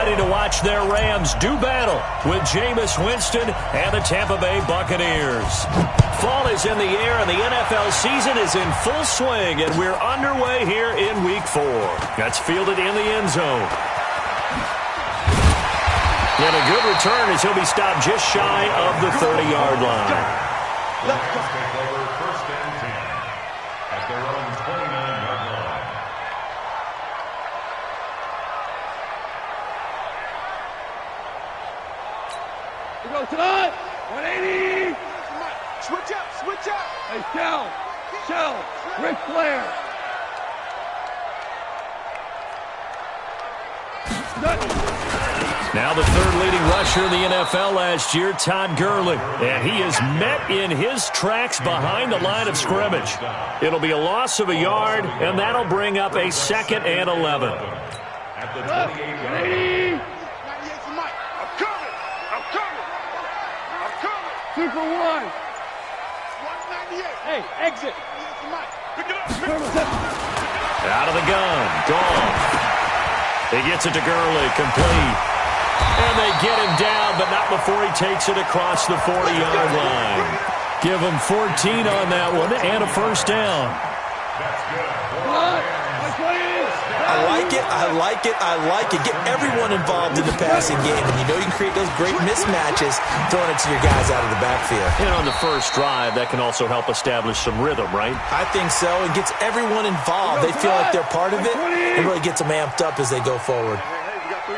ready to watch their Rams do battle with Jameis Winston and the Tampa Bay Buccaneers. Fall is in the air, and the NFL season is in full swing, and we're underway here in Week 4. That's fielded in the end zone. And a good return as he'll be stopped just shy of the 30-yard line. Let's go. First and 10 at their own 29-yard line. We go tonight. 180. Switch up, switch up. Hey, Shell, Ric Flair. Now the third leading rusher in the NFL last year, Todd Gurley. And he is met in his tracks behind the line of scrimmage. It'll be a loss of a yard, and that'll bring up a 2nd and 11. At the 28-yard line. I'm coming. Super one. 198. Hey, exit. Out of the gun. Gone. He gets it to Gurley. Complete. And they get him down, but not before he takes it across the 40-yard line. Give him 14 on that one and a first down. I like it. Get everyone involved in the passing game. And you know you can create those great mismatches throwing it to your guys out of the backfield. And on the first drive, that can also help establish some rhythm, right? I think so. It gets everyone involved. They feel like they're part of it. It really gets them amped up as they go forward.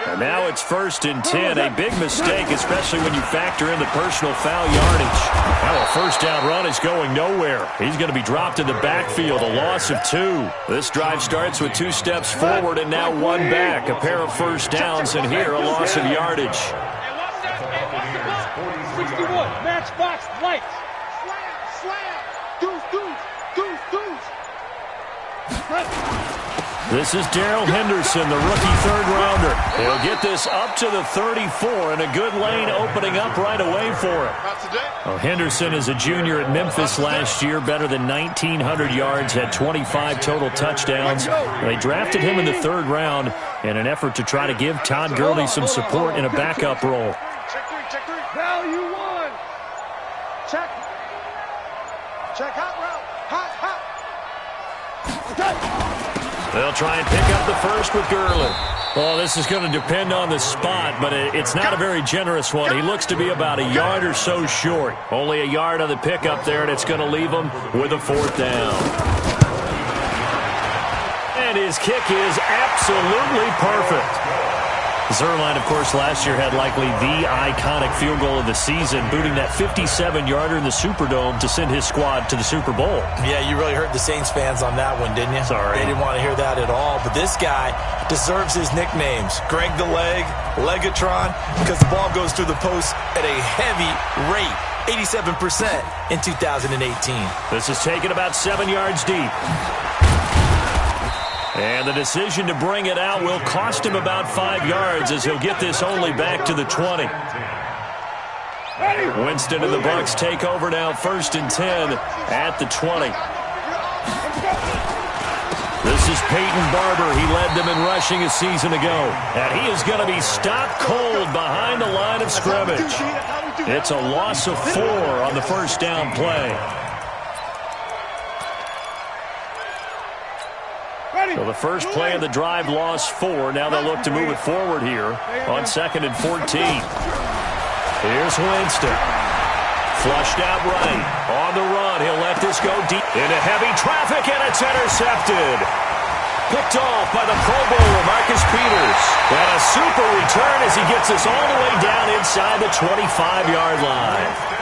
And now it's 1st and 10. A big mistake, especially when you factor in the personal foul yardage. Now a first down run is going nowhere. He's going to be dropped in the backfield, a loss of 2. This drive starts with 2 steps forward and now 1 back. A pair of first downs, and here a loss of yardage. 61, matchbox lights. Slam. Deuce. This is Darrell Henderson, the rookie third-rounder. He'll get this up to the 34, and a good lane opening up right away for him. Well, Henderson is a junior at Memphis last year, better than 1,900 yards, had 25 total touchdowns. They drafted him in the 3rd round in an effort to try to give Todd Gurley some support in a backup role. Check 3. Value 1. Check hot route. Hot. They'll try and pick up the first with Gurley. Well, this is going to depend on the spot, but it's not a very generous one. He looks to be about a yard or so short. Only a yard on the pickup there, and it's going to leave him with a 4th down. And his kick is absolutely perfect. Zuerlein, of course, last year had likely the iconic field goal of the season, booting that 57-yarder in the Superdome to send his squad to the Super Bowl. Yeah, you really hurt the Saints fans on that one, didn't you? Sorry. They didn't want to hear that at all. But this guy deserves his nicknames. Greg the Leg, Legatron, because the ball goes through the post at a heavy rate, 87% in 2018. This is taken about 7 yards deep. And the decision to bring it out will cost him about 5 yards as he'll get this only back to the 20. Winston and the Bucs take over now, 1st and 10 at the 20. This is Peyton Barber. He led them in rushing a season ago. And he is going to be stopped cold behind the line of scrimmage. It's a loss of 4 on the first down play. So the first play of the drive lost 4. Now they'll look to move it forward here on 2nd and 14. Here's Winston. Flushed out right. On the run. He'll let this go deep into heavy traffic, and it's intercepted. Picked off by the Pro Bowler, Marcus Peters. And a super return as he gets this all the way down inside the 25-yard line.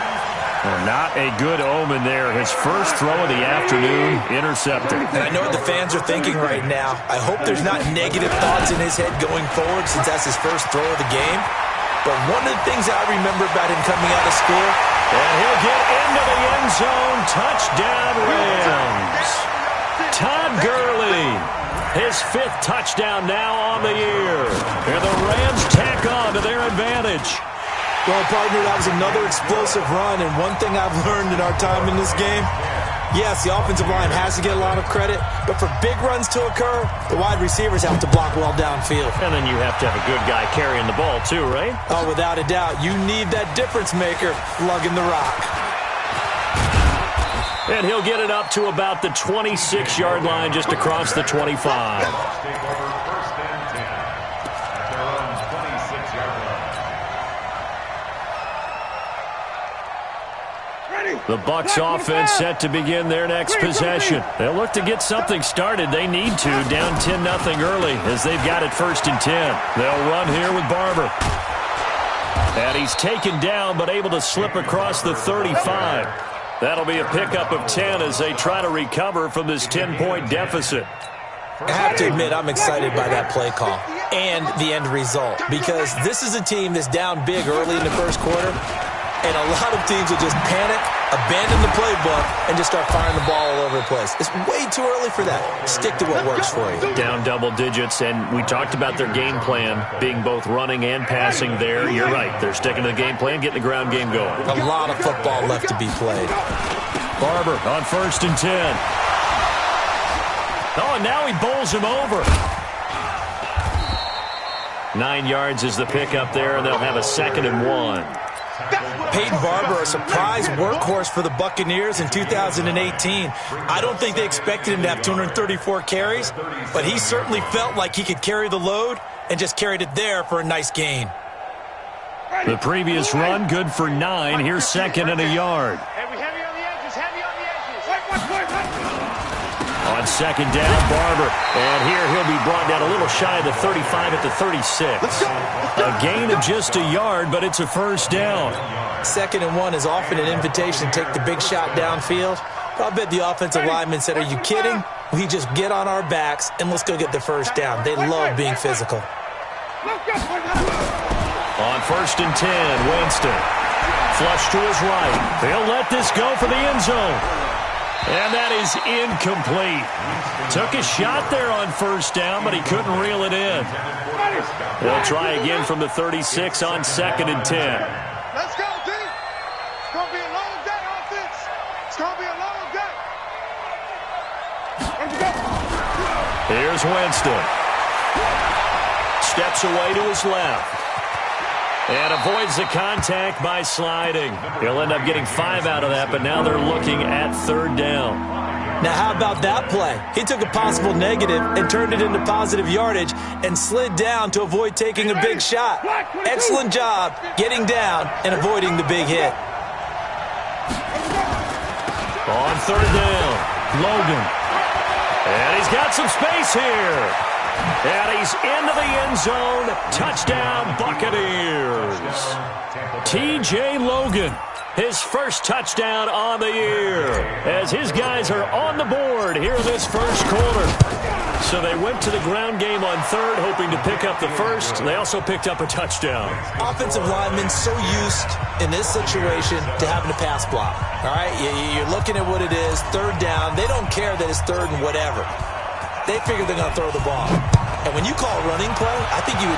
Well, not a good omen there. His first throw of the afternoon intercepted. And I know what the fans are thinking right now. I hope there's not negative thoughts in his head going forward since that's his first throw of the game. But one of the things I remember about him coming out of school, and he'll get into the end zone. Touchdown, Rams. Todd Gurley, his 5th touchdown now on the year. And the Rams tack on to their advantage. well, partner, that was another explosive run. And one thing I've learned in our time in this game, Yes, the offensive line has to get a lot of credit, but for big runs to occur, the wide receivers have to block well downfield. And then you have to have a good guy carrying the ball too, right? Oh, without a doubt. You need that difference maker lugging the rock. And he'll get it up to about the 26-yard line, just across the 25. The Bucs offense set to begin their next possession. They'll look to get something started. They need to, down 10-0 early as they've got it 1st and 10. They'll run here with Barber. And he's taken down but able to slip across the 35. That'll be a pickup of 10 as they try to recover from this 10-point deficit. I have to admit, I'm excited by that play call and the end result, because this is a team that's down big early in the first quarter, and a lot of teams will just panic, abandon the playbook, and just start firing the ball all over the place. It's way too early for that. Stick to what works for you. Down double digits, and we talked about their game plan being both running and passing there. You're right. They're sticking to the game plan, getting the ground game going. A lot of football left to be played. Barber on 1st and 10. Oh, and now he bowls him over. 9 yards is the pickup there, and they'll have a 2nd and 1. Peyton Barber, a surprise workhorse for the Buccaneers in 2018. I don't think they expected him to have 234 carries, but he certainly felt like he could carry the load and just carried it there for a nice gain. The previous run, good for 9. Here's 2nd and a yard. Heavy on the edges, heavy on the edges. On 2nd down, Barber. And here he'll be brought down a little shy of the 35 at the 36. A gain of just a yard, but it's a 1st down. 2nd and 1 is often an invitation to take the big shot downfield. I bet the offensive lineman said, "Are you kidding? We just get on our backs and let's go get the 1st down." They love being physical. On 1st and 10, Winston. Flush to his right. They'll let this go for the end zone. And that is incomplete. Took a shot there on 1st down, but he couldn't reel it in. They'll try again from the 36 on 2nd and 10. Let's go, D. It's going to be a long day, offense. It's going to be a long day. Here's Winston. Steps away to his left. And avoids the contact by sliding. He'll end up getting 5 out of that, but now they're looking at 3rd down. Now, how about that play? He took a possible negative and turned it into positive yardage and slid down to avoid taking a big shot. Excellent job getting down and avoiding the big hit. On 3rd down, Logan. And he's got some space here. And he's into the end zone. Touchdown, Buccaneers. T.J. Logan, his first touchdown on the year, as his guys are on the board here in this first quarter. So they went to the ground game on 3rd, hoping to pick up the 1st. They also picked up a touchdown. Offensive linemen so used in this situation to having to pass block. All right, you're looking at what it is, 3rd down. They don't care that it's 3rd and whatever. They figure they're going to throw the ball. And when you call a running play, I think you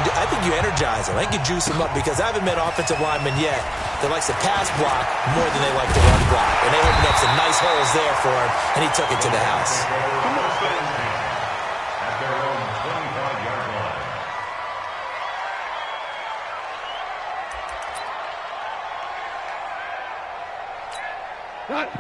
energize them. I think you juice them up, because I haven't met offensive linemen yet that likes to pass block more than they like to run block. And they opened up some nice holes there for him, and he took it to the house. At their own 25-yard line.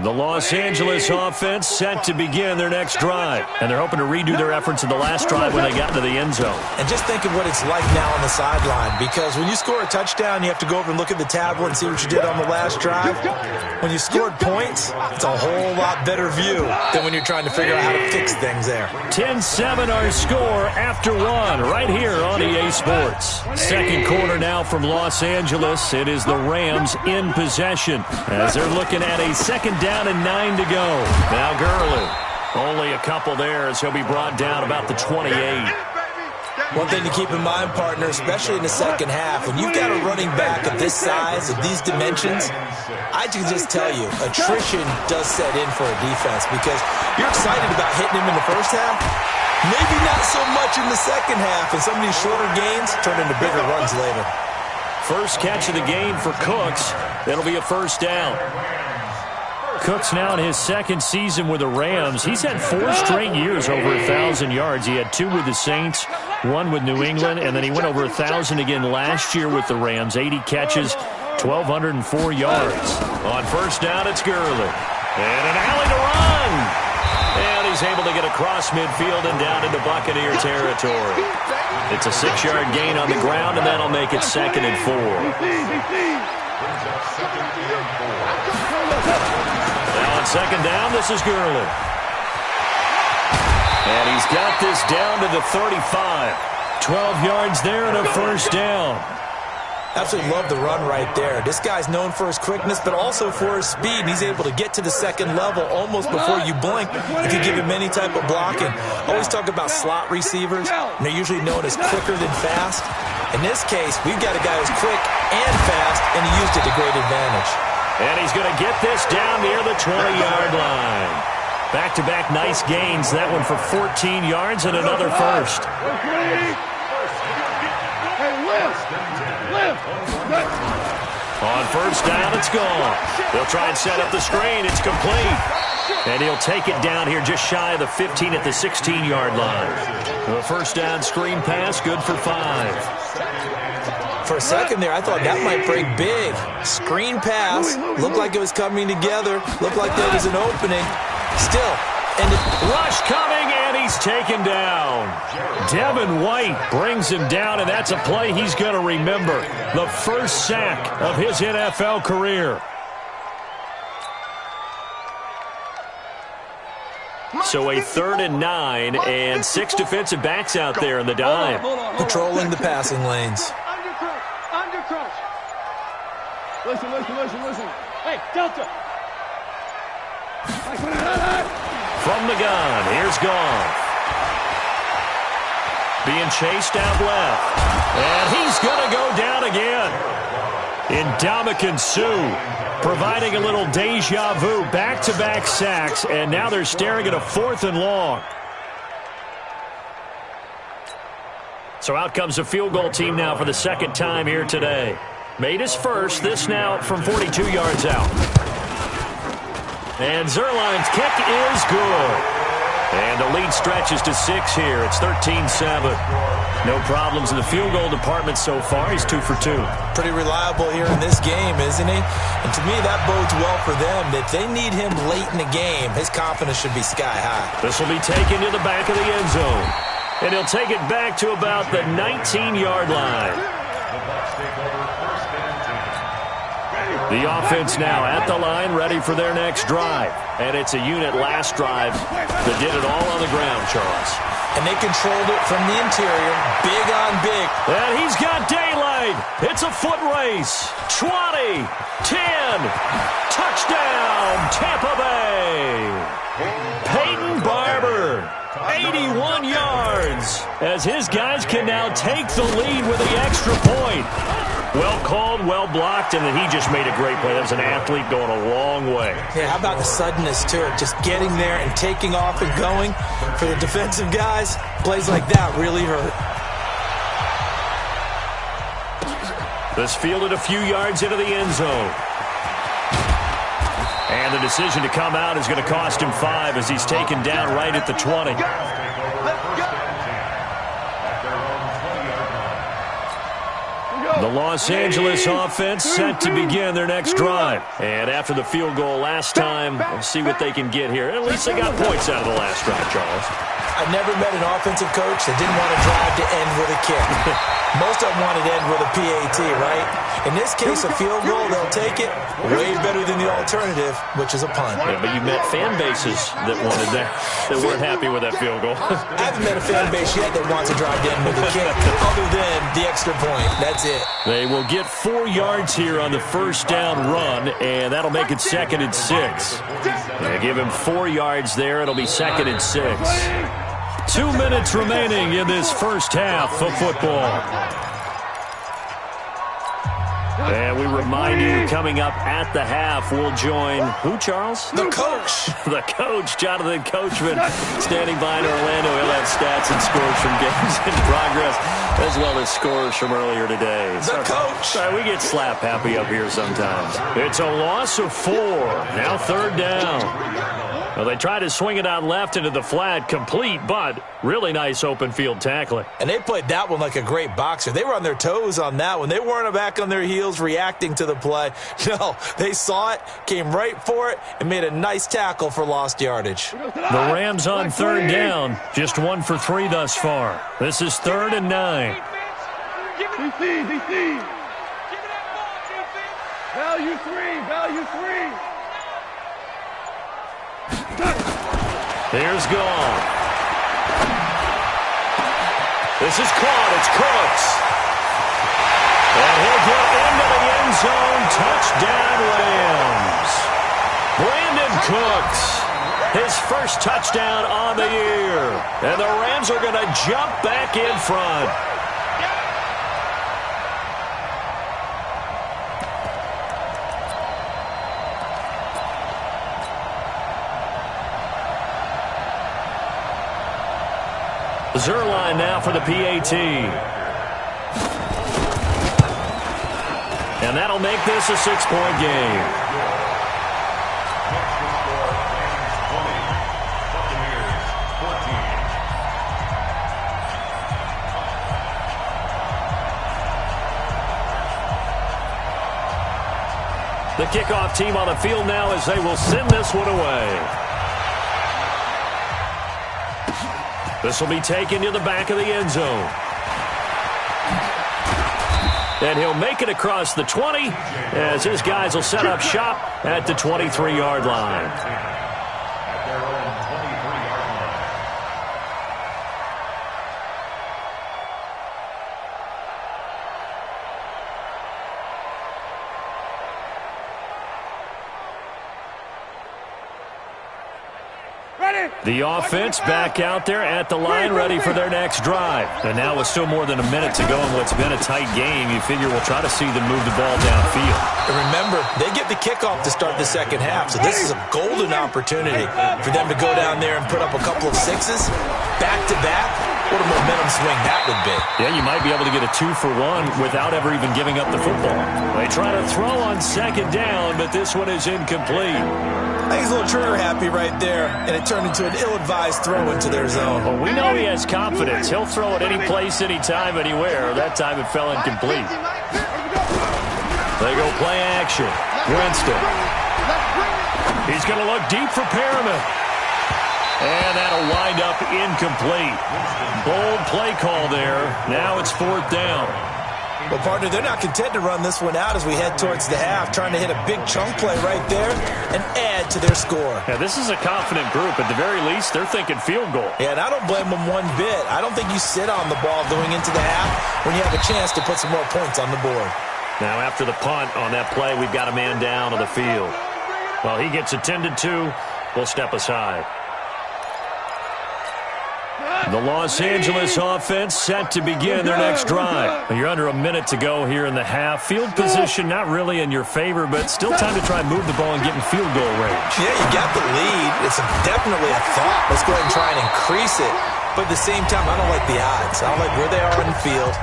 The Los Angeles offense set to begin their next drive. And they're hoping to redo their efforts in the last drive when they got into the end zone. And just think of what it's like now on the sideline, because when you score a touchdown, you have to go over and look at the tablet and see what you did on the last drive. When you scored points, it's a whole lot better view than when you're trying to figure out how to fix things there. 10-7 our score after 1 right here on EA Sports. Second quarter now from Los Angeles. It is the Rams in possession as they're looking at a 2nd down and 9 to go. Now Gurley, only a couple there as he'll be brought down about the 28. One thing to keep in mind, partner, especially in the second half, when you've got a running back of this size, of these dimensions, I can just tell you, attrition does set in for a defense, because you're excited about hitting him in the first half, maybe not so much in the second half, and some of these shorter gains turn into bigger runs later. First catch of the game for Cooks. That'll be a 1st down. Cook's now in his second season with the Rams. He's had 4 straight years over 1,000 yards. He had 2 with the Saints, 1 with New England, and then he went over 1,000 again last year with the Rams. 80 catches, 1,204 yards. On first down, it's Gurley. And an alley to run. And he's able to get across midfield and down into Buccaneer territory. It's a 6-yard gain on the ground, and that'll make it 2nd and 4. Now on second down, this is Gurley. And he's got this down to the 35. 12 yards there and a first down. Absolutely love the run right there. This guy's known for his quickness, but also for his speed. He's able to get to the second level almost before you blink. You can give him any type of blocking. Always talk about slot receivers, and they're usually known as quicker than fast. In this case, we've got a guy who's quick and fast, and he used it to great advantage. And he's going to get this down near the 20-yard line. Back-to-back nice gains. That one for 14 yards and another first. On first down, it's gone. They'll try and set up the screen. It's complete. And he'll take it down here just shy of the 15 at the 16-yard line. The first down screen pass, good for 5. For a second there, I thought that might break big. Screen pass. Looked like it was coming together. Looked like there was an opening. Still. And rush coming, and he's taken down. Devin White brings him down, and that's a play he's going to remember. The first sack of his NFL career. So a 3rd and 9, and 6 defensive backs out there in the dime. Patrolling the passing lanes. Under crush. Listen. Hey, Delta. From the gun, here's Goff. Being chased out left. And he's going to go down again. Ndamukong Suh providing a little deja vu. Back-to-back sacks, and now they're staring at a 4th and long. So out comes the field goal team now for the second time here today. Made his first, this now from 42 yards out. And Zerline's kick is good. And the lead stretches to 6 here. It's 13-7. No problems in the field goal department so far. He's 2 for 2. Pretty reliable here in this game, isn't he? And to me, that bodes well for them. If they need him late in the game, his confidence should be sky high. This will be taken to the back of the end zone. And he'll take it back to about the 19-yard line. The offense now at the line, ready for their next drive. And it's a unit last drive that did it all on the ground, Charles. And they controlled it from the interior, big on big. And he's got daylight. It's a foot race. 20, 10, touchdown, Tampa Bay. Peyton Barber, 81 yards, as his guys can now take the lead with the extra point. Well called, well blocked, and then he just made a great play. That was an athlete going a long way. Yeah, how about the suddenness to it? Just getting there and taking off and going. For the defensive guys, plays like that really hurt. This fielded a few yards into the end zone. And the decision to come out is going to cost him 5 as he's taken down right at the 20. The Los Angeles offense set to begin their next drive. And after the field goal last time, we'll see what they can get here. At least they got points out of the last drive, Charles. I've never met an offensive coach that didn't want to drive to end with a kick. Most of them wanted to end with a PAT, right? In this case, a field goal, they'll take it. Way better than the alternative, which is a punt. Yeah, but you met fan bases that wanted that weren't happy with that field goal. I haven't met a fan base yet that wants to drive to end with a kick, other than the extra point. That's it. They will get 4 yards here on the first down run, and that'll make it 2nd and 6. They give him 4 yards there. It'll be 2nd and 6. 2 minutes remaining in this first half of football. And we remind you, coming up at the half, we'll join who, Charles? The coach. The coach, Jonathan Coachman, standing by in Orlando. He'll have stats and scores from games in progress, as well as scores from earlier today. The coach. much. All right, we get slap happy up here sometimes. It's a loss of 4. Now 3rd down. Well, they try to swing it out left into the flat, complete, but really nice open field tackling. And they played that one like a great boxer. They were on their toes on that one. They weren't back on their heels reacting to the play. No, they saw it, came right for it, and made a nice tackle for lost yardage. The Rams on 3rd down, just 1 for 3 thus far. This is 3rd and 9. DC. Value 3. Here's Gall. This is caught. It's Cooks. And he'll get into the end zone. Touchdown, Rams. Brandon Cooks. His first touchdown on the year. And the Rams are going to jump back in front. Zerline now for the PAT. And that'll make this a 6-point game. The kickoff team on the field now as they will send this one away. This will be taken to the back of the end zone. And he'll make it across the 20 as his guys will set up shop at the 23-yard line. The offense back out there at the line, ready for their next drive. And now with still more than a minute to go in what's been a tight game, you figure we'll try to see them move the ball downfield. And remember, they get the kickoff to start the second half, so this is a golden opportunity for them to go down there and put up a couple of sixes back-to-back. What a momentum swing that would be. Yeah, you might be able to get a 2-for-1 without ever even giving up the football. They try to throw on second down, but this one is incomplete. I think he's a little trigger happy right there, and it turned into an ill-advised throw into their zone. Well, we know he has confidence. He'll throw it any place, anytime, anywhere. That time it fell incomplete. They go play action. Winston. He's going to look deep for Perriman. And that'll wind up incomplete. Bold play call there. Now it's 4th down. Well, partner, they're not content to run this one out as we head towards the half, trying to hit a big chunk play right there and add to their score. Yeah, this is a confident group. At the very least, they're thinking field goal. Yeah, and I don't blame them one bit. I don't think you sit on the ball going into the half when you have a chance to put some more points on the board. Now, after the punt on that play, we've got a man down on the field. Well, he gets attended to. We'll step aside. The Los Angeles offense set to begin their next drive. You're under a minute to go here in the half. Field position not really in your favor, but still time to try and move the ball and get in field goal range. Yeah, you got the lead. It's definitely a thought. Let's go ahead and try and increase it. But at the same time, I don't like the odds. I don't like where they are on the field.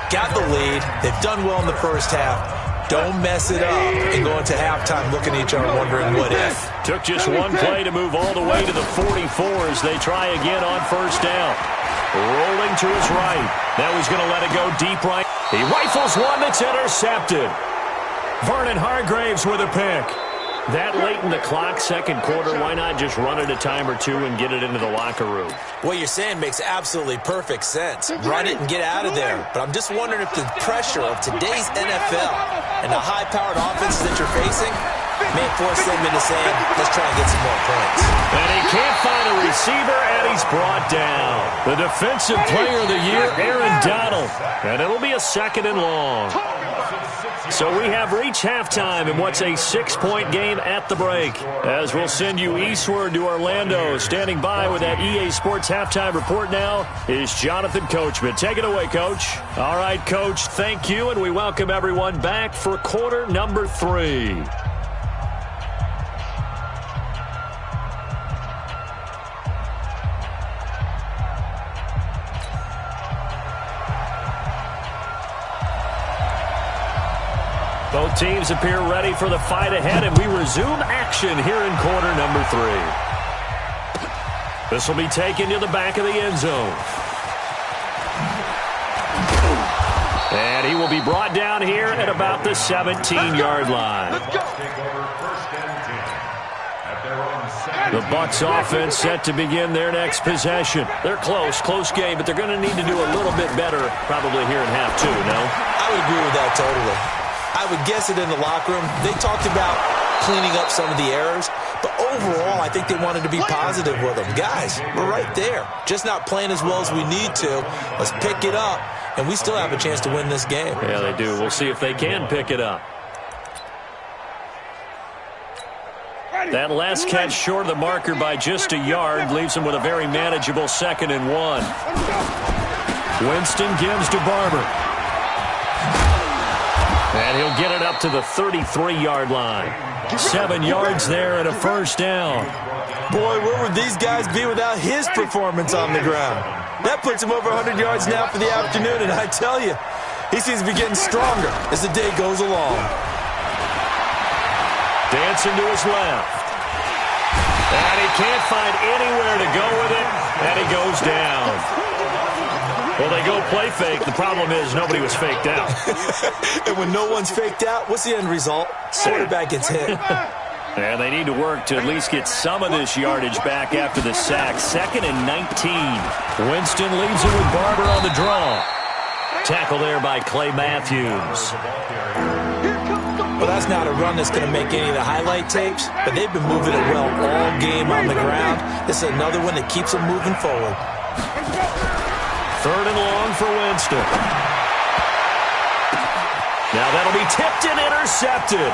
Got the lead. They've done well in the first half. Don't mess it up and go into halftime looking at each other wondering what if. Took just one play to move all the way to the 44 as they try again on 1st down. Rolling to his right. Now he's going to let it go deep right. He rifles one that's intercepted. Vernon Hargraves with a pick. That late in the clock, second quarter, why not just run it a time or two and get it into the locker room? What you're saying makes absolutely perfect sense. Run it and get out of there. But I'm just wondering if the pressure of today's NFL and the high-powered offenses that you're facing may force them into saying, let's try and get some more points. And he can't find a receiver, and he's brought down. The defensive player of the year, Aaron Donald. And it'll be a 2nd and long. So we have reached halftime in what's a 6-point game at the break. As we'll send you eastward to Orlando. Standing by with that EA Sports halftime report now is Jonathan Coachman. Take it away, Coach. All right, Coach, thank you, and we welcome everyone back for quarter number 3. Both teams appear ready for the fight ahead, and we resume action here in quarter number 3. This will be taken to the back of the end zone. And he will be brought down here at about the 17-yard line. The Bucs offense set to begin their next possession. They're close game, but they're going to need to do a little bit better probably here in half 2, no? I would agree with that totally. I would guess it in the locker room. They talked about cleaning up some of the errors, but overall, I think they wanted to be positive with them. Guys, we're right there. Just not playing as well as we need to. Let's pick it up, and we still have a chance to win this game. Yeah, they do. We'll see if they can pick it up. That last catch short of the marker by just a yard leaves him with a very manageable 2nd and 1. Winston gives to Barber. And he'll get it up to the 33-yard line. 7 yards there and a first down. Boy, where would these guys be without his performance on the ground? That puts him over 100 yards now for the afternoon, and I tell you, he seems to be getting stronger as the day goes along. Dancing to his left. And he can't find anywhere to go with it, and he goes down. Well, they go play fake. The problem is nobody was faked out. And when no one's faked out, what's the end result? Quarterback gets hit. And they need to work to at least get some of this yardage back after the sack. 2nd and 19. Winston leaves it with Barber on the draw. Tackle there by Clay Matthews. Well, that's not a run that's going to make any of the highlight tapes, but they've been moving it well all game on the ground. This is another one that keeps them moving forward. 3rd and long for Winston. Now that'll be tipped and intercepted.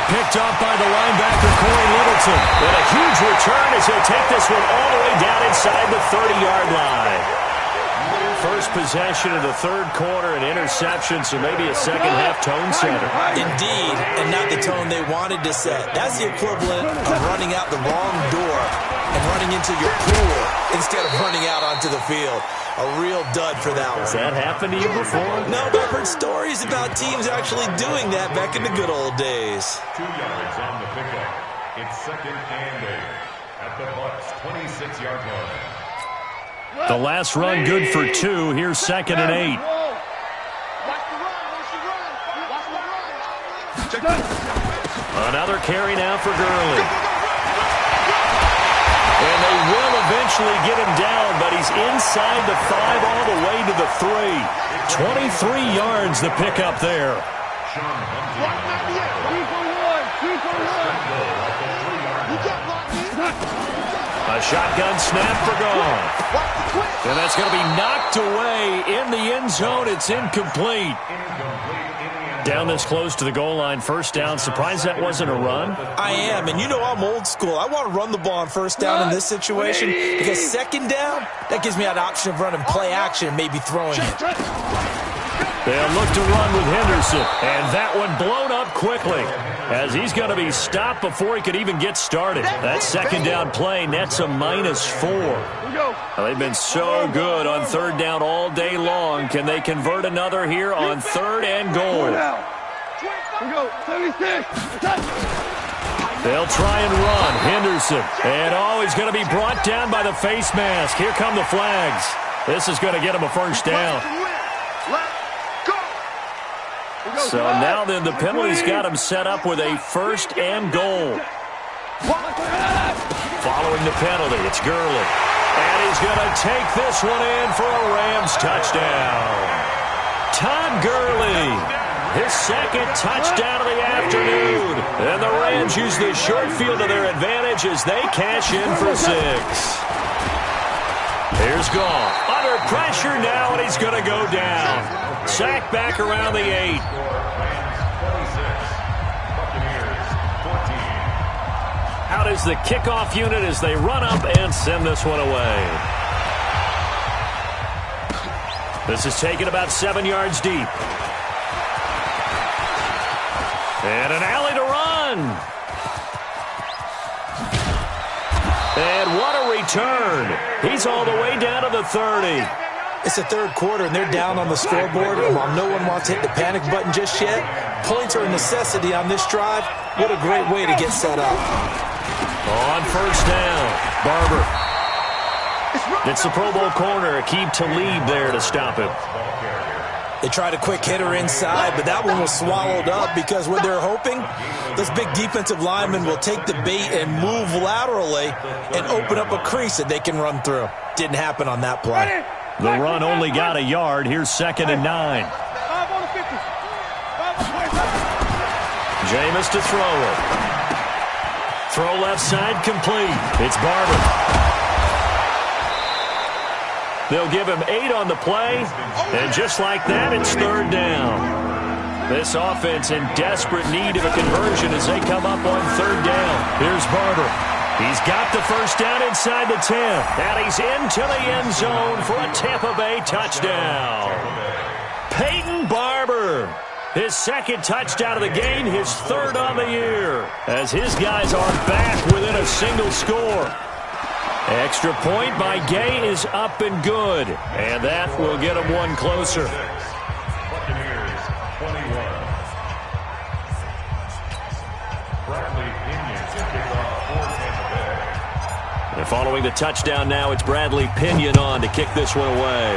Picked off by the linebacker, Corey Littleton. And a huge return as he'll take this one all the way down inside the 30-yard line. First possession of the 3rd quarter, an interception, so maybe a second-half tone setter. Indeed, and not the tone they wanted to set. That's the equivalent of running out the wrong door and running into your pool instead of running out onto the field. A real dud for that one. Has that happened to you before? No, but I've heard stories about teams actually doing that back in the good old days. 2 yards on the pickup. It's 2nd and 8 at the Bucs' 26-yard line. The last run good for 2. Here's 2nd and 8. Another carry now for Gurley. And they will eventually get him down, but he's inside the 5 all the way to the 3. 23 yards the pickup there. A shotgun snap for Goff. And that's going to be knocked away in the end zone. It's incomplete. Down this close to the goal line, first down. Surprised that wasn't a run? I am, and you know I'm old school. I want to run the ball on first down in this situation because 2nd down, that gives me an option of running play action and maybe throwing it. They'll look to run with Henderson, and that one blown up quickly as he's going to be stopped before he could even get started. That 2nd down play nets a -4. Now, they've been so good on 3rd down all day long. Can they convert another here on 3rd and goal? They'll try and run. Henderson. And, he's going to be brought down by the face mask. Here come the flags. This is going to get him a first down. So now then the penalty's got him set up with a 1st and goal. Following the penalty, it's Gurley. And he's going to take this one in for a Rams touchdown. Todd Gurley, his 2nd touchdown of the afternoon. And the Rams use the short field to their advantage as they cash in for 6. Here's Goff. Under pressure now, and he's going to go down. Sack back around the 8. Out is the kickoff unit as they run up and send this one away. This is taken about 7 yards deep. And an alley to run. And what a return. He's all the way down to the 30. It's the third quarter, and they're down on the scoreboard, and while no one wants to hit the panic button just yet, points are a necessity on this drive. What a great way to get set up. On first down, Barber. It's the Pro Bowl corner, Aqib Talib there to stop him. They tried a quick hitter inside, but that one was swallowed up because what they're hoping, this big defensive lineman will take the bait and move laterally and open up a crease that they can run through. Didn't happen on that play. The run only got a yard. Here's 2nd and 9. 5 on the 50. 5 on the 25. Jameis to throw it. Throw left side complete. It's Barber. They'll give him 8 on the play, and just like that, it's 3rd down. This offense in desperate need of a conversion as they come up on 3rd down. Here's Barber. He's got the first down inside the 10, and he's into the end zone for a Tampa Bay touchdown. Peyton Barber, his 2nd touchdown of the game, his 3rd on the year, as his guys are back within a single score. Extra point by Gay is up and good, and that will get him one closer. Buccaneers 21. Bradley Pinion to kick off for Tampa Bay. And following the touchdown now, it's Bradley Pinion on to kick this one away.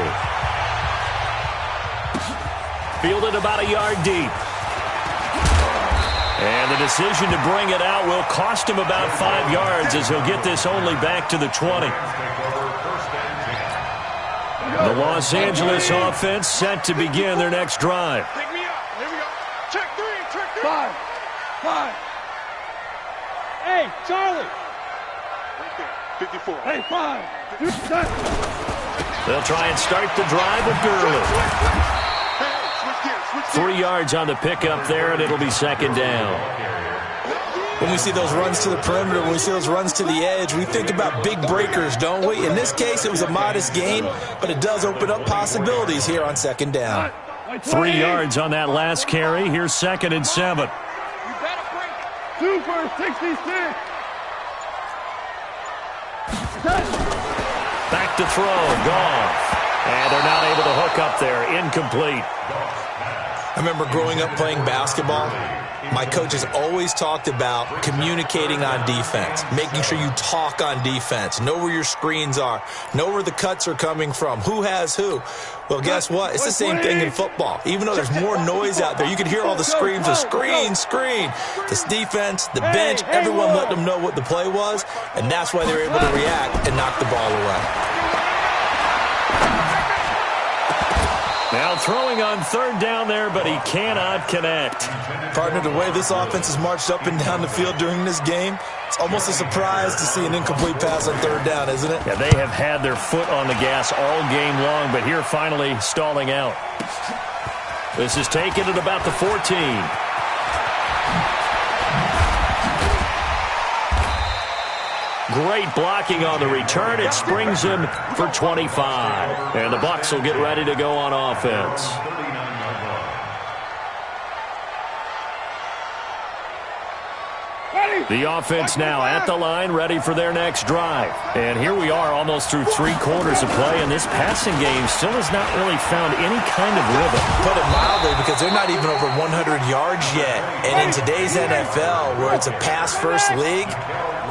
Fielded about a yard deep. And the decision to bring it out will cost him about 5 yards as he'll get this only back to the 20. The Los Angeles offense set to begin their next drive. Pick me up. Here we go. Check 3. Check 3. 5. 5. Hey, Charlie. Right there. 54. Hey, 5. They'll try and start the drive with Gurley. 3 yards on the pickup there, and it'll be 2nd down. When we see those runs to the perimeter, when we see those runs to the edge, we think about big breakers, don't we? In this case, it was a modest gain, but it does open up possibilities here on 2nd down. 3 yards on that last carry. Here's 2nd and 7. You better break it. 2 for 66. Back to throw, gone. And they're not able to hook up there. Incomplete. I remember growing up playing basketball. My coaches always talked about communicating on defense, making sure you talk on defense, know where your screens are, know where the cuts are coming from, who has who. Well, guess what? It's the same thing in football. Even though there's more noise out there, you can hear all the screams of screen, screen. This defense, the bench, everyone let them know what the play was, and that's why they were able to react and knock the ball away. Now throwing on 3rd down there, but he cannot connect. Partner, the way this offense has marched up and down the field during this game, it's almost a surprise to see an incomplete pass on 3rd down, isn't it? Yeah, they have had their foot on the gas all game long, but here finally stalling out. This is taken at about the 14. Great blocking on the return. It springs him for 25. And the Bucs will get ready to go on offense. The offense now at the line, ready for their next drive. And here we are almost through 3 quarters of play, and this passing game still has not really found any kind of rhythm. Put it mildly, because they're not even over 100 yards yet. And in today's NFL, where it's a pass-first league,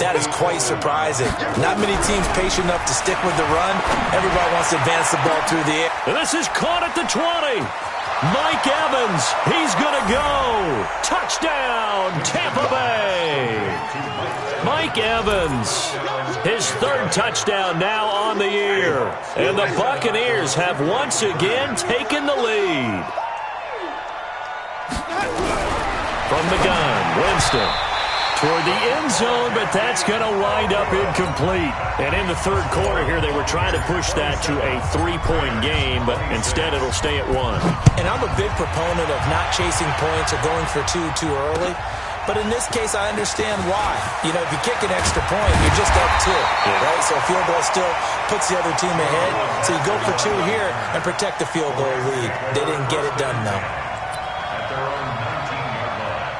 that is quite surprising. Not many teams patient enough to stick with the run. Everybody wants to advance the ball through the air. And this is caught at the 20. Mike Evans, he's going to go. Touchdown, Tampa Bay. Mike Evans, his 3rd touchdown now on the year. And the Buccaneers have once again taken the lead. From the gun, Winston. Toward the end zone, but that's going to wind up incomplete. And in the 3rd quarter here, they were trying to push that to a 3-point game, but instead it'll stay at 1. And I'm a big proponent of not chasing points or going for 2 too early. But in this case, I understand why. You know, if you kick an extra point, you're just up 2, right? So a field goal still puts the other team ahead. So you go for 2 here and protect the field goal lead. They didn't get it done, though. At their own 19-yard line.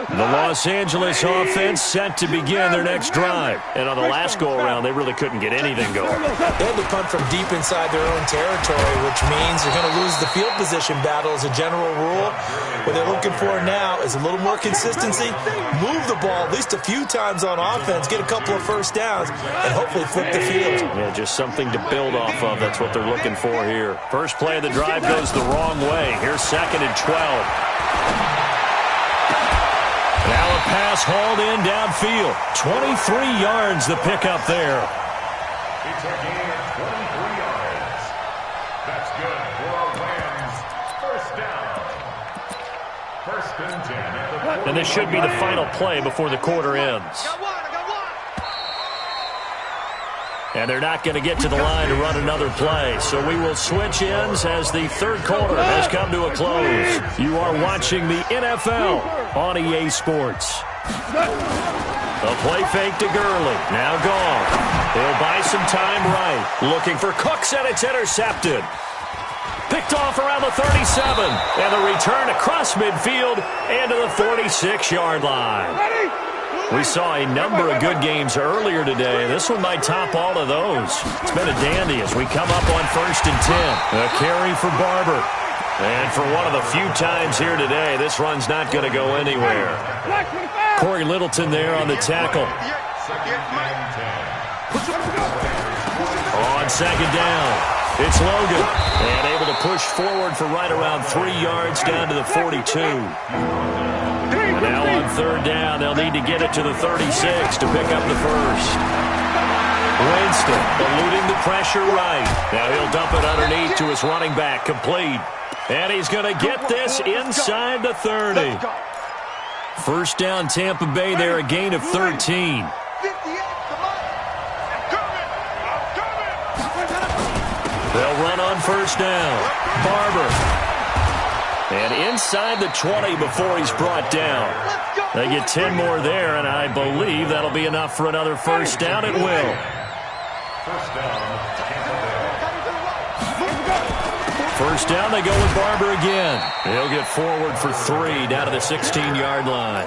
The Los Angeles offense set to begin their next drive. And on the last go-around, they really couldn't get anything going. They had to punt from deep inside their own territory, which means you're going to lose the field position battle as a general rule. What they're looking for now is a little more consistency, move the ball at least a few times on offense, get a couple of first downs, and hopefully flip the field. Yeah, just something to build off of. That's what they're looking for here. First play of the drive goes the wrong way. Here's 2nd and 12. Now a pass hauled in downfield. 23 yards the pickup there. It's a gain of 23 yards. That's good for Rams. First down. 1st and 10. And this should be the final play before the quarter ends. And they're not going to get to the line to run another play. So we will switch ends as the third quarter has come to a close. You are watching the NFL on EA Sports. The play fake to Gurley. Now gone. He'll buy some time right. Looking for Cooks, and it's intercepted. Picked off around the 37. And the return across midfield and to the 46-yard line. We saw a number of good games earlier today. This one might top all of those. It's been a dandy as we come up on 1st and 10. A carry for Barber. And for one of the few times here today, this run's not going to go anywhere. Corey Littleton there on the tackle. On 2nd down, it's Logan. And able to push forward for right around 3 yards down to the 42. And now on 3rd down, they'll need to get it to the 36 to pick up the first. Winston eluding the pressure right. Now he'll dump it underneath to his running back, complete. And he's going to get this inside the 30. First down, Tampa Bay there, a gain of 13. They'll run on 1st down. Barber. And inside the 20 before he's brought down. They get 10 more there, and I believe that'll be enough for another first down. It will. First down, Tampa Bay. First down, they go with Barber again. He'll get forward for 3 down to the 16-yard line.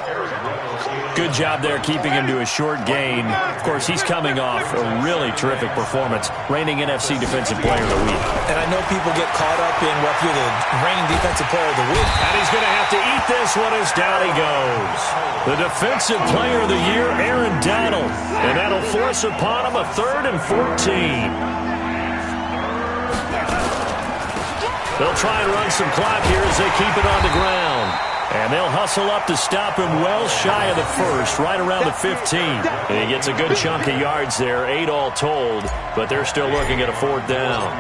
Good job there keeping him to a short gain. Of course, he's coming off a really terrific performance, reigning NFC Defensive Player of the Week. And I know people get caught up in what you're the reigning Defensive Player of the Week. And he's going to have to eat this one as down he goes. The Defensive Player of the Year, Aaron Donald. And that'll force upon him a 3rd and 14. They'll try and run some clock here as they keep it on the ground. And they'll hustle up to stop him well shy of the first, right around the 15. And he gets a good chunk of yards there, 8 all told, but they're still looking at a 4th down.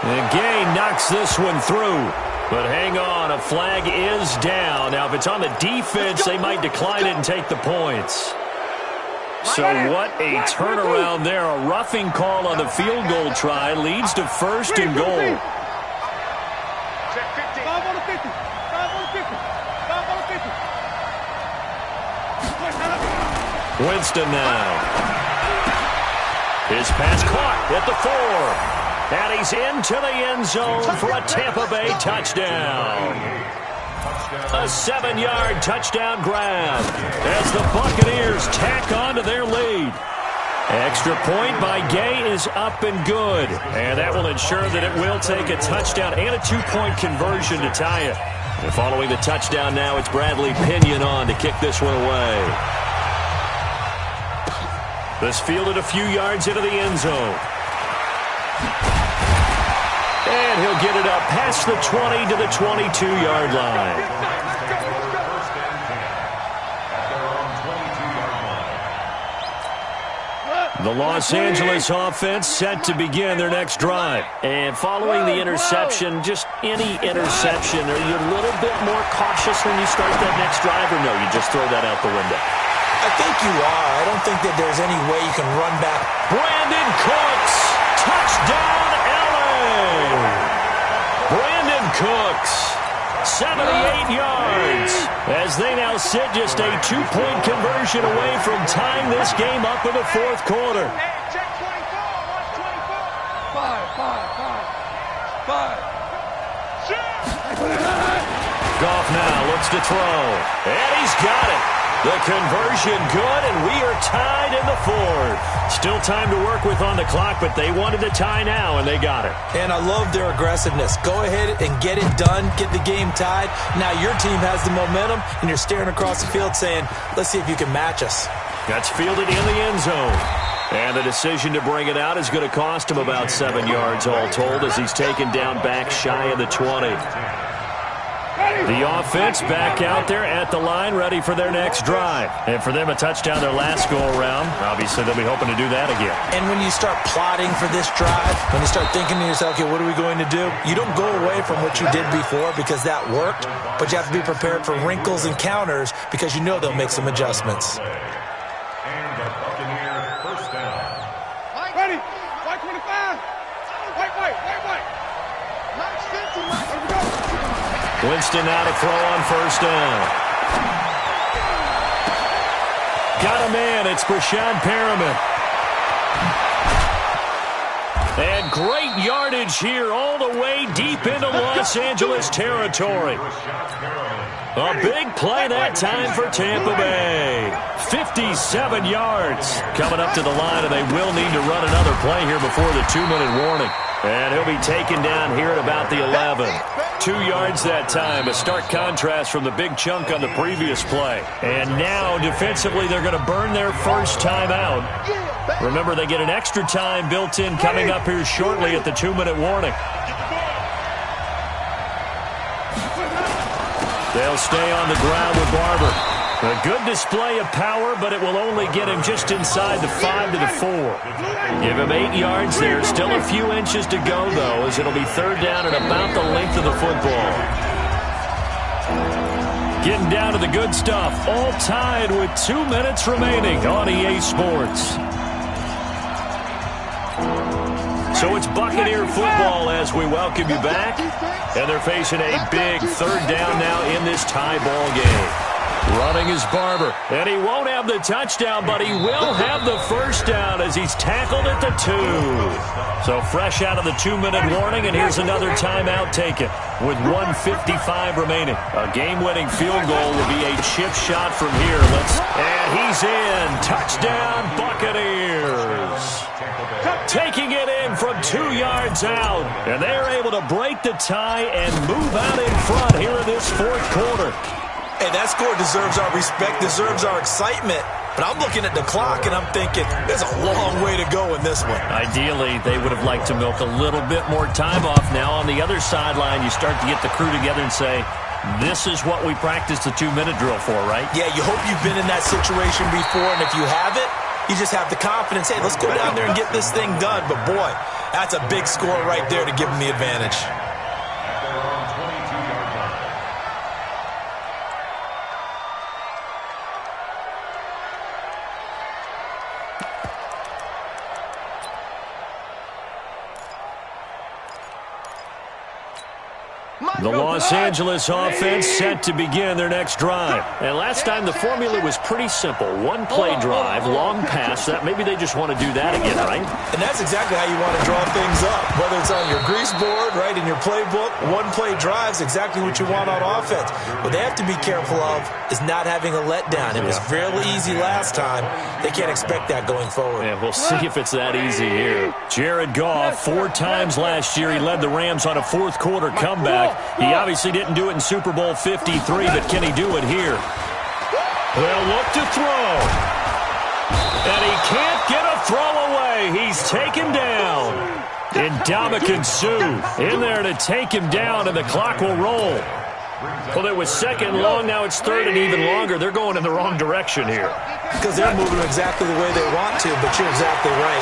And Gay knocks this one through. But hang on, a flag is down. Now, if it's on the defense, they might decline it and take the points. So what a turnaround there. A roughing call on the field goal try leads to 1st and goal. Winston now. His pass caught at the 4. And he's into the end zone for a Tampa Bay touchdown. A 7-yard touchdown grab as the Buccaneers tack on to their lead. Extra point by Gay is up and good. And that will ensure that it will take a touchdown and a 2-point conversion to tie it. And following the touchdown now, it's Bradley Pinion on to kick this one away. This fielded a few yards into the end zone. And he'll get it up past the 20 to the 22-yard line. The Los Angeles offense set to begin their next drive. And following the interception, just any interception, are you a little bit more cautious when you start that next drive, or no, you just throw that out the window? I think you are. I don't think that there's any way you can run back. Brandon Cooks, touchdown LA! Brandon Cooks, 78 yards, as they now sit just a 2-point conversion away from tying this game up in the 4th quarter. Check 24. Watch 24. 5. Goff now looks to throw. And he's got it. The conversion good, and we are tied in the fourth. Still time to work with on the clock, but they wanted to tie now, and they got it. And I love their aggressiveness. Go ahead and get it done, get the game tied. Now your team has the momentum, and you're staring across the field saying, let's see if you can match us. That's fielded in the end zone. And the decision to bring it out is going to cost him about 7 yards all told as he's taken down back shy of the 20. The offense back out there at the line, ready for their next drive. And for them, a touchdown their last go-around. Obviously, they'll be hoping to do that again. And when you start plotting for this drive, when you start thinking to yourself, okay, what are we going to do? You don't go away from what you did before because that worked, but you have to be prepared for wrinkles and counters because you know they'll make some adjustments. And the Buccaneers first down. Ready. White 25. White. Max 50, Max. Here we go. Winston now to throw on first down. Got a man. It's Brashad Perriman. And great yardage here all the way deep into Los Angeles territory. A big play that time for Tampa Bay. 57 yards coming up to the line, and they will need to run another play here before the 2-minute warning. And he'll be taken down here at about the 11. 2 yards that time, a stark contrast from the big chunk on the previous play. And now, defensively, they're going to burn their first time out. Remember, they get an extra time built in coming up here shortly at the 2-minute warning. They'll stay on the ground with Barber. A good display of power, but it will only get him just inside the 5 to the 4. Give him 8 yards there. Still a few inches to go, though, as it'll be third down at about the length of the football. Getting down to the good stuff. All tied with 2 minutes remaining on EA Sports. So it's Buccaneer football as we welcome you back. And they're facing a big third down now in this tie ball game. Running is Barber, and he won't have the touchdown, but he will have the first down as he's tackled at the 2. So fresh out of the 2-minute warning, and here's another timeout taken with 1:55 remaining. A game-winning field goal will be a chip shot from here. And he's in. Touchdown, Buccaneers. Taking it in from 2 yards out, and they're able to break the tie and move out in front here in this fourth quarter. Hey, that score deserves our respect, deserves our excitement. But I'm looking at the clock, and I'm thinking there's a long way to go in this one. Ideally, they would have liked to milk a little bit more time off. Now on the other sideline, you start to get the crew together and say, this is what we practiced the 2-minute drill for, right? Yeah, you hope you've been in that situation before, and if you haven't, you just have the confidence, hey, let's go down there and get this thing done. But, boy, that's a big score right there to give them the advantage. The Los Angeles offense set to begin their next drive. And last time the formula was pretty simple. One play drive, long pass. That maybe they just want to do that again, right? And that's exactly how you want to draw things up. Whether it's on your grease board, right, in your playbook, one play drive is exactly what you want on offense. What they have to be careful of is not having a letdown. It was fairly easy last time. They can't expect that going forward. Yeah, we'll see if it's that easy here. Jared Goff, 4 times last year, he led the Rams on a fourth quarter comeback. He obviously didn't do it in Super Bowl 53, but can he do it here? They'll look to throw. And he can't get a throw away. He's taken down. Ndamukong Suh in there to take him down, and the clock will roll. Well, it was second long. Now it's third and even longer. They're going in the wrong direction here. Because they're moving exactly the way they want to, but you're exactly right.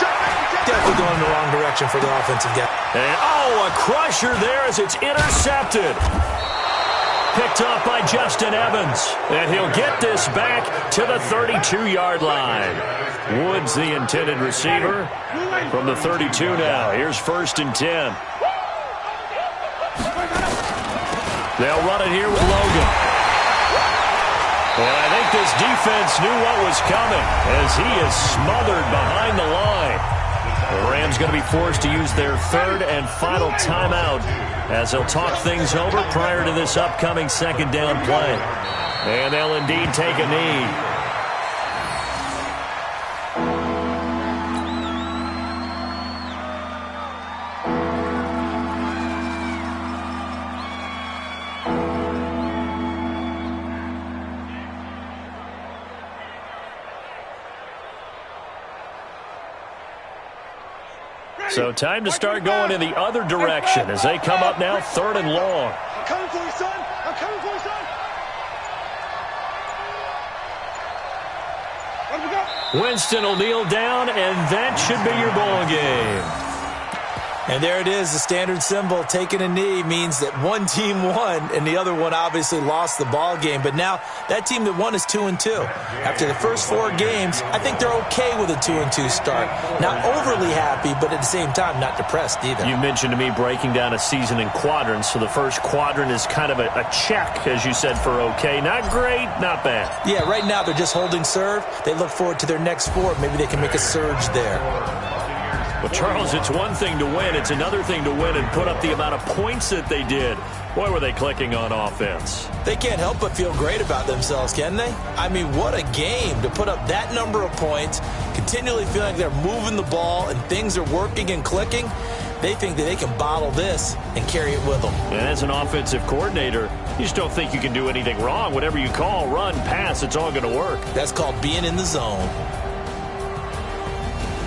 Definitely going in the wrong direction for the offensive guy. And, oh, a crusher there as it's intercepted. Picked up by Justin Evans. And he'll get this back to the 32-yard line. Woods, the intended receiver, from the 32 now. Here's 1st and 10. They'll run it here with Logan. And I think this defense knew what was coming as he is smothered behind the line. The Rams going to be forced to use their third and final timeout as they'll talk things over prior to this upcoming second down play. And they'll indeed take a knee. So time to start going in the other direction as they come up now third and long. I'm coming for you, son. I'm coming for you, son. Let me go. Winston will kneel down, and that should be your ball game. And there it is, the standard symbol. Taking a knee means that one team won, and the other one obviously lost the ball game. But now that team that won is 2-2. After the first 4 games, I think they're okay with a 2-2 start. Not overly happy, but at the same time, not depressed either. You mentioned to me breaking down a season in quadrants, so the first quadrant is kind of a check, as you said, for okay. Not great, not bad. Yeah, right now they're just holding serve. They look forward to their next 4. Maybe they can make a surge there. Well, Charles, it's one thing to win. It's another thing to win and put up the amount of points that they did. Boy, were they clicking on offense. They can't help but feel great about themselves, can they? I mean, what a game to put up that number of points, continually feeling like they're moving the ball and things are working and clicking. They think that they can bottle this and carry it with them. And as an offensive coordinator, you just don't think you can do anything wrong. Whatever you call, run, pass, it's all going to work. That's called being in the zone.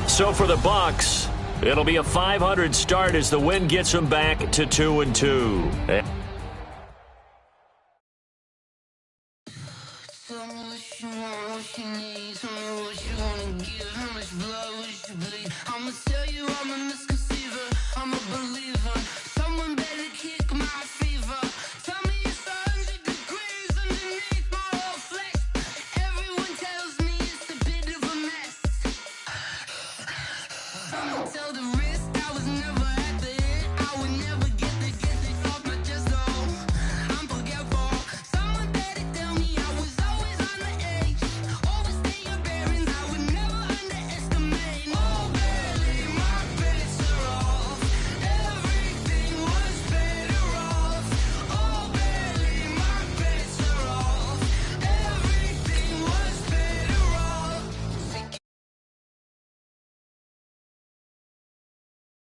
So for the Bucs, it'll be a 500 start as the win gets them back to 2-2.